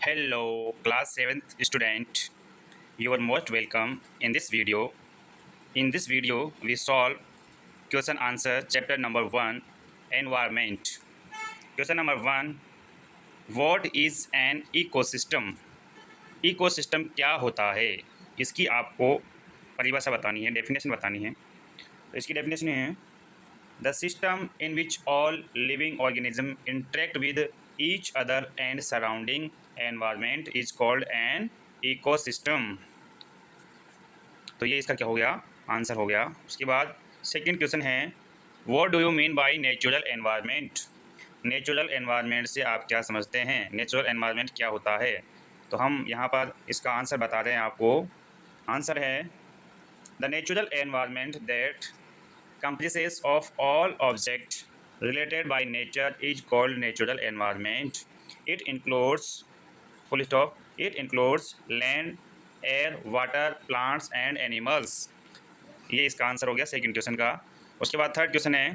Hello, class 7th student. You are most welcome in this video. In this video, we solve question answer chapter number 1 environment. Question number 1 what is an ecosystem? Ecosystem क्या होता है? इसकी आपको परिभाषा बतानी है, definition बतानी है। तो इसकी डेफिनेशन है the system in which all living organism interact with each other and surrounding environment is called an ecosystem. तो ये इसका क्या हो गया, आंसर हो गया। उसके बाद सेकंड क्वेश्चन है what do you mean by natural environment? Natural environment से आप क्या समझते हैं? नेचुरल एनवायरनमेंट क्या होता है? तो हम यहाँ पर इसका आंसर बता रहे हैं आपको। आंसर है the natural environment that comprises of all objects related by nature is called natural environment. It includes full stop. It includes land, air, water, plants and animals. ये इसका आंसर हो गया सेकंड क्वेश्चन का। उसके बाद third question है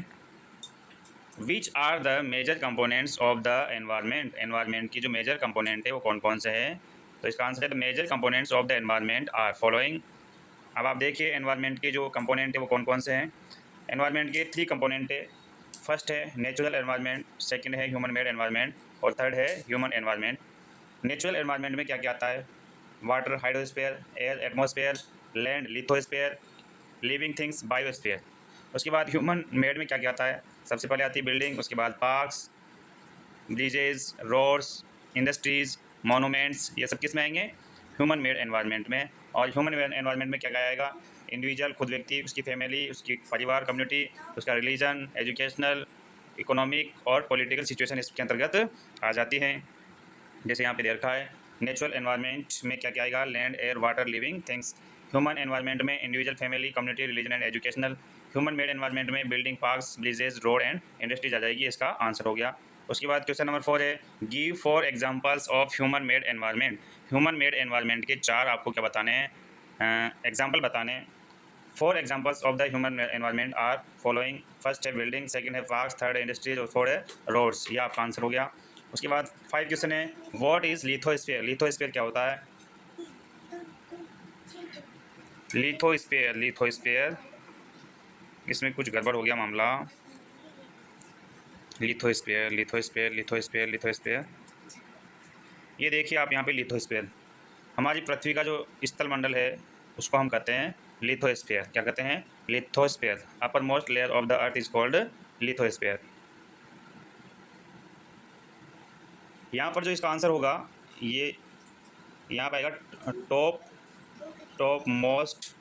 which are the major components of the environment? Environment की जो मेजर कंपोनेंट है वो कौन कौन से हैं? तो इसका आंसर है the major components of the environment are following. अब आप देखिए एनवायरनमेंट के जो कंपोनेंट है वो कौन कौन से हैं। एनवायरनमेंट के 3 कंपोनेंट है। फर्स्ट है नेचुरल एनवायरनमेंट, सेकंड है ह्यूमन मेड एनवायरनमेंट और थर्ड है ह्यूमन एनवायरनमेंट। नेचुरल एनवायरनमेंट में क्या क्या आता है? Water hydrosphere, air atmosphere, land lithosphere, living things biosphere. उसके बाद ह्यूमन मेड में क्या क्या आता है? सबसे पहले आती है बिल्डिंग, उसके बाद parks, bridges, roads, industries, monuments, ये सब किस में आएंगे? ह्यूमन मेड एनवायरनमेंट में। और ह्यूमन एनवायरनमेंट में क्या क्या आएगा? इंडिविजुअल, खुद व्यक्ति, उसकी फैमिली, उसकी परिवार कम्युनिटी, उसका रिलीजन, एजुकेशनल, इकोनॉमिक और पॉलिटिकल सिचुएशन इसके अंतर्गत आ जाती हैं। जैसे यहाँ पे दे रखा है नेचुरल एनवायरनमेंट में क्या क्या आएगा? Land, air, water, living things. Human environment में individual, family, community, religion and educational. Human made environment में building, parks, bridges, road and industries आ जाएगी। इसका आंसर हो गया। उसके बाद क्वेश्चन नंबर 4 है give 4 examples of human made environment. Human made environment के 4 आपको क्या बताने हैं? एग्जाम्पल बताने हैं। 4 examples of the human environment are following. First है बिल्डिंग, सेकंड है पार्क्स, थर्ड है इंडस्ट्रीज और फोर्थ है रोड्स। ये आपका आंसर हो गया। उसके बाद 5 क्वेश्चन है व्हाट इज लिथोस्फीयर? लिथोस्फीयर क्या होता है? लिथोस्फीयर इसमें कुछ गड़बड़ हो गया मामला। लिथोस्फीयर ये देखिए आप यहाँ पे लिथोस्फीयर, हमारी पृथ्वी का जो स्थल मंडल है उसको हम कहते हैं लिथोस्फीयर। क्या कहते हैं? Lithosphere. Upper most layer of the earth is called lithosphere. यहाँ पर जो इसका आंसर होगा ये यहाँ पे आएगा top most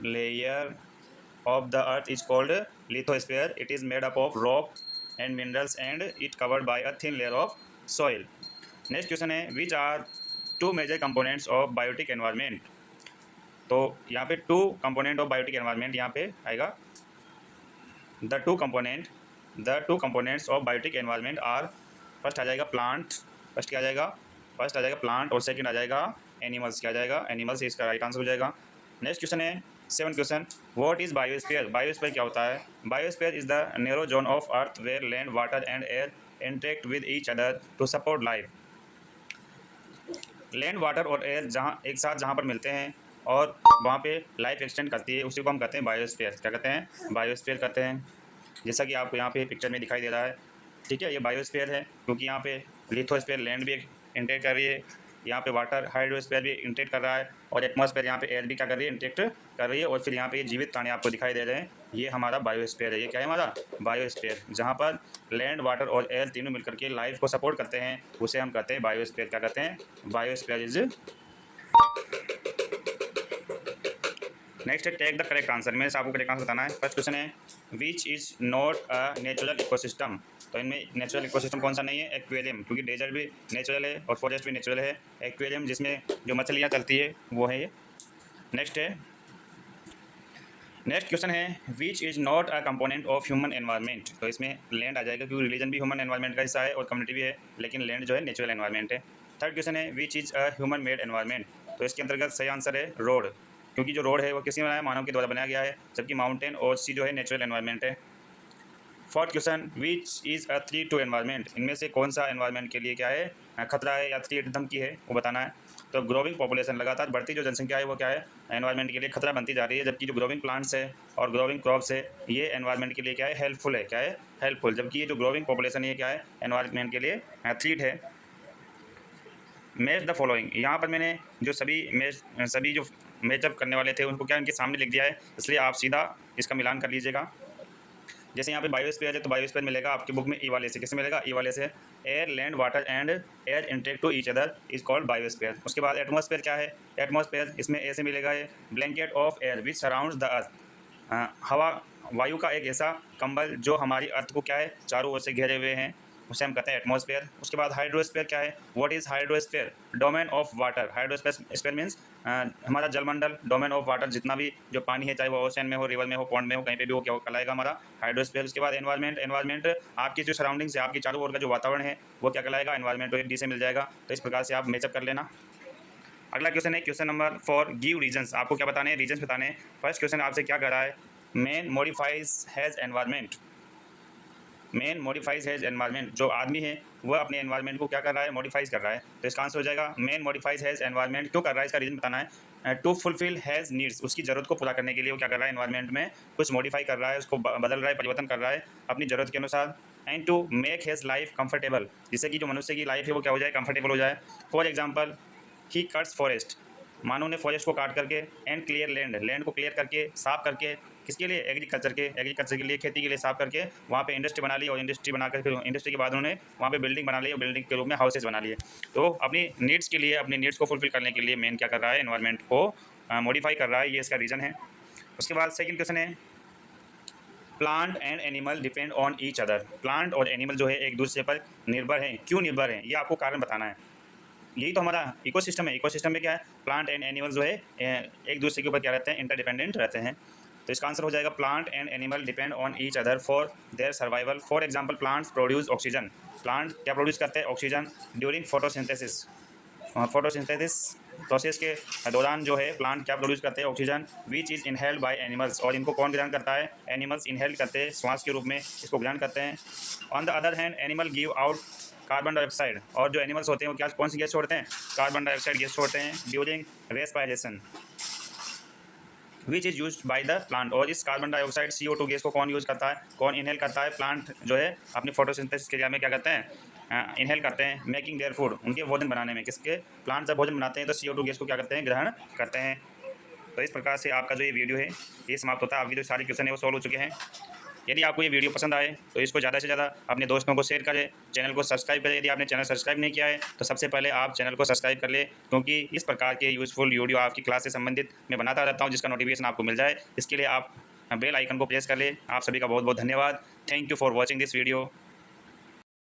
layer of the earth is called lithosphere. It is made up of rock and minerals and it covered by a thin layer of soil. Next question है which are 2 major components of biotic environment? तो यहाँ पे 2 component of biotic environment यहाँ पे आएगा। the two components of biotic environment are first आ जाएगा plant, first क्या आ जाएगा? फर्स्ट आ जाएगा प्लांट और सेकंड आ जाएगा एनिमल्स। क्या आ जाएगा? एनिमल्स। इसका राइट आंसर हो जाएगा। नेक्स्ट क्वेश्चन है 7 question what is biosphere? Biosphere क्या होता है? Biosphere is the narrow zone of earth where land, water and air interact with each other to support life. Land, water और air जहाँ पर मिलते हैं और वहाँ पे लाइफ एक्सटेंड करती है उसी को हम कहते हैं बायोस्फीयर। क्या कहते हैं? बायोस्फीयर कहते हैं। जैसा कि आपको यहाँ पे पिक्चर में दिखाई दे रहा है, ठीक है, ये बायोस्फीयर है क्योंकि यहाँ पे लिथोस्फीयर लैंड भी इंटरेक्ट कर रही है, यहाँ पे वाटर हाइड्रोस्फीयर भी इंटरेक्ट कर रहा है और एटमॉस्फेयर यहाँ पे एयर भी क्या कर रही है? इंटरेक्ट कर रही है। और फिर यहाँ पे ये जीवित प्राणी आपको दिखाई दे रहे हैं, ये हमारा बायोस्फीयर है। ये क्या है? हमारा बायोस्फीयर। जहाँ पर लैंड, वाटर और एयर तीनों मिलकर के लाइफ को सपोर्ट करते हैं उसे हम कहते हैं बायोस्फीयर। क्या कहते हैं? Biosphere is. नेक्स्ट है टेक द करेक्ट आंसर। मेरे से आपको करेक्ट आंसर बताना है। फर्स्ट क्वेश्चन है which is not a natural ecosystem? तो इनमें नेचुरल इकोसिस्टम कौन सा नहीं है? एक्वेरियम, क्योंकि डेजर्ट भी नेचुरल है और फॉरेस्ट भी नेचुरल है। एक्वेरियम जिसमें जो मछलियाँ चलती है वो है ये। नेक्स्ट क्वेश्चन है which is not a component of human environment? तो इसमें लैंड आ जाएगा क्योंकि रिलीजन भी ह्यूमन एनवायरनमेंट का हिस्सा है और कम्युनिटी भी है, लेकिन लैंड जो है नेचुरल एनवायरनमेंट है। थर्ड क्वेश्चन है विच is a human made environment? तो इसके अंतर्गत सही आंसर है रोड, क्योंकि जो रोड है वो किसी ने बनाया? मानव के द्वारा बनाया गया है, जबकि माउंटेन और सी जो है नेचुरल एनवायरनमेंट है। Fourth question, which is a threat to environment, इनमें से कौन सा एनवायरनमेंट के लिए क्या है, खतरा है या थ्रेट धमकी है, वो बताना है। तो ग्रोविंग पॉपुलेशन, लगातार बढ़ती जो जनसंख्या है वो क्या है, एनवायरनमेंट के लिए खतरा बनती जा रही है, जबकि जो ग्रोविंग प्लांट्स है और ग्रोविंग क्रॉप्स है ये एनवायरनमेंट के लिए क्या है, हेल्पफुल है, क्या है, हेल्पफुल, जबकि ये जो ग्रोविंग पॉपुलेशन है ये क्या है, एनवायरनमेंट के लिए थ्रेट है। मैच द फॉलोइंग, यहाँ पर मैंने जो सभी जो मैचअप करने वाले थे उनको क्या उनके सामने लिख दिया है, इसलिए आप सीधा इसका मिलान कर लीजिएगा। जैसे यहाँ पे बायोस्फीयर है तो बायोस्फीयर मिलेगा आपकी बुक में ई वाले से, किससे मिलेगा, ई वाले से, air land water and air intake to each other is called biosphere. उसके बाद एटमॉस्फेयर क्या है, एटमॉस्फेयर इसमें ए से मिलेगा, ये blanket of air which surrounds the earth, हवा वायु का एक ऐसा कंबल जो हमारी अर्थ को क्या है, चारों ओर से घेरे हुए हैं, उसे हम कहते हैं एटमॉस्फेयर। उसके बाद हाइड्रोस्फीयर क्या है, what is hydrosphere, domain of water, hydrosphere means हमारा जलमंडल, डोमेन ऑफ वाटर जितना भी जो पानी है, चाहे वो ओशन में हो, रिवर में हो, पॉन्ड में हो, कहीं पे भी हो, क्या वो कहलाएगा हमारा हाइड्रोस्फीयर। उसके बाद एनवायरनमेंट, एनवायरनमेंट आपकी जो सराउंडिंग्स है, आपकी चारों ओर का जो वातावरण है वो क्या कहलाएगा, एनवायरनमेंट, तो डी से मिल जाएगा। तो इस प्रकार से आप मेचअप कर लेना। अगला क्वेश्चन है क्वेश्चन नंबर 4, गिव रीजन्स, आपको क्या बताने हैं, रीजन्स बताने हैं। फर्स्ट क्वेश्चन आपसे क्या कर रहा है, man modifies has environment, man modifies has environment, जो आदमी है वह अपने एनवायरनमेंट को क्या कर रहा है, मॉडिफाइज कर रहा है। तो इसका आंसर हो जाएगा मैन मॉडिफाइज हैज एनवायरनमेंट, क्यों कर रहा है इसका रीजन बताना है। टू फुलफिल हैज़ नीड्स, उसकी ज़रूरत को पूरा करने के लिए वो क्या कर रहा है, एनवायरनमेंट में कुछ मॉडिफाई कर रहा है, उसको बदल रहा है, परिवर्तन कर रहा है अपनी ज़रूरत के अनुसार। And to make has life comfortable, जिससे कि जो मनुष्य की लाइफ है वो क्या हो जाए, कंफर्टेबल हो जाए। For example he cuts forest, मानो ने फॉरेस्ट को काट करके, एंड क्लियर लैंड, लैंड को क्लियर करके, साफ करके, किसके लिए, एग्रीकल्चर के लिए, खेती के लिए साफ करके वहाँ पे इंडस्ट्री बना ली, और इंडस्ट्री बनाकर फिर इंडस्ट्री के बाद उन्होंने वहाँ पे बिल्डिंग बना ली, और बिल्डिंग के रूप में हाउसेज बना लिए। तो अपनी नीड्स के लिए, अपनी नीड्स को फुलफिल करने के लिए मेन क्या कर रहा है, एनवायरनमेंट को मॉडिफाई कर रहा है, ये इसका रीज़न है। उसके बाद सेकंड क्वेश्चन है, plant and animal depend on each other, plant और एनिमल जो है एक दूसरे पर निर्भर हैं, क्यों निर्भर हैं, ये आपको कारण बताना है। यही तो हमारा इकोसिस्टम है, इकोसिस्टम में क्या है, प्लांट एंड एनिमल जो है एक दूसरे के ऊपर क्या रहते हैं, इंटरडिपेंडेंट रहते हैं। तो इसका आंसर हो जाएगा plant and animal depend on each other for their survival. For example plants produce oxygen, plant क्या प्रोड्यूस करते हैं, oxygen, during photosynthesis, photosynthesis process के दौरान जो है प्लांट क्या प्रोड्यूस करते हैं, oxygen, which is inhaled by animals, और इनको कौन ग्रहण करता है, एनिमल्स इनहेल करते हैं, श्वास के रूप में इसको ग्रहण करते हैं। On the other hand animal give out carbon dioxide, और जो एनिमल्स होते हैं वो क्या, कौन सी गैस छोड़ते हैं, कार्बन डाइऑक्साइड गैस छोड़ते हैं during respiration, which is use by the plant, और इस कार्बन डाइऑक्साइड CO2 गैस को कौन यूज़ करता है, कौन इनहेल करता है, प्लांट जो है अपनी फोटोसिंथेसिस क्रिया में क्या करते हैं, इनहेल करते हैं। मेकिंग देयर फूड, उनके भोजन बनाने में, किसके, प्लांट जब भोजन बनाते हैं तो CO2 गैस को क्या करते हैं, ग्रहण करते हैं। तो इस प्रकार से आपका जो ये वीडियो है ये समाप्त होता है, आपकी जो सारी क्वेश्चन है वो सॉल्व हो चुके हैं। यदि आपको ये वीडियो पसंद आए तो इसको ज़्यादा से ज़्यादा अपने दोस्तों को शेयर करें, चैनल को सब्सक्राइब करें, यदि आपने चैनल सब्सक्राइब नहीं किया है तो सबसे पहले आप चैनल को सब्सक्राइब कर लें, क्योंकि इस प्रकार के यूज़फुल वीडियो आपकी क्लास से संबंधित मैं बनाता रहता हूँ, जिसका नोटिफिकेशन आपको मिल जाए। इसके लिए आप बेल आइकन को प्रेस कर लें। आप सभी का बहुत बहुत धन्यवाद। Thank you for watching this video.